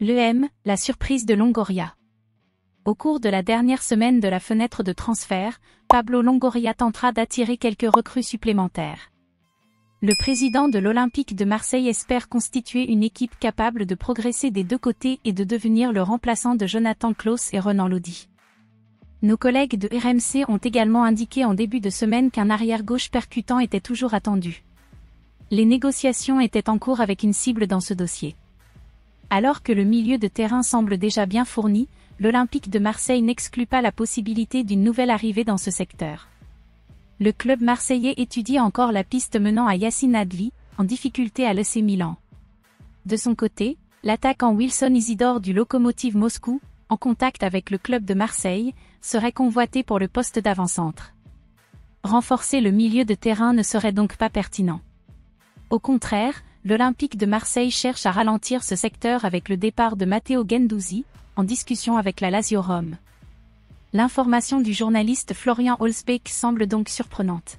L'EM, la surprise de Longoria. Au cours de la dernière semaine de la fenêtre de transfert, Pablo Longoria tentera d'attirer quelques recrues supplémentaires. Le président de l'Olympique de Marseille espère constituer une équipe capable de progresser des deux côtés et de devenir le remplaçant de Jonathan Klaus et Renan Lodi. Nos collègues de RMC ont également indiqué en début de semaine qu'un arrière-gauche percutant était toujours attendu. Les négociations étaient en cours avec une cible dans ce dossier. Alors que le milieu de terrain semble déjà bien fourni, l'Olympique de Marseille n'exclut pas la possibilité d'une nouvelle arrivée dans ce secteur. Le club marseillais étudie encore la piste menant à Yacine Adli, en difficulté à l'AC Milan. De son côté, l'attaquant Wilson Isidore du Lokomotiv Moscou, en contact avec le club de Marseille, serait convoité pour le poste d'avant-centre. Renforcer le milieu de terrain ne serait donc pas pertinent. Au contraire, l'Olympique de Marseille cherche à ralentir ce secteur avec le départ de Matteo Guendouzi, en discussion avec la Lazio Rome. L'information du journaliste Florian Holzbeck semble donc surprenante.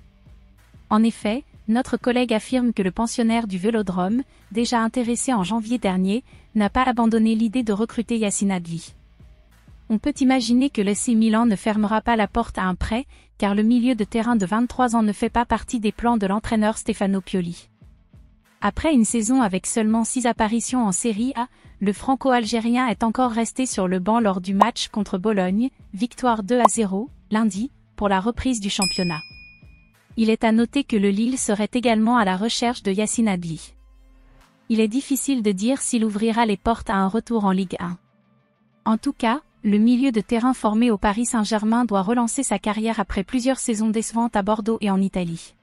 En effet, notre collègue affirme que le pensionnaire du Vélodrome, déjà intéressé en janvier dernier, n'a pas abandonné l'idée de recruter Yacine Adli. On peut imaginer que l'AC Milan ne fermera pas la porte à un prêt, car le milieu de terrain de 23 ans ne fait pas partie des plans de l'entraîneur Stefano Pioli. Après une saison avec seulement 6 apparitions en Serie A, le franco-algérien est encore resté sur le banc lors du match contre Bologne, victoire 2-0, lundi, pour la reprise du championnat. Il est à noter que le Lille serait également à la recherche de Yacine Adli. Il est difficile de dire s'il ouvrira les portes à un retour en Ligue 1. En tout cas, le milieu de terrain formé au Paris Saint-Germain doit relancer sa carrière après plusieurs saisons décevantes à Bordeaux et en Italie.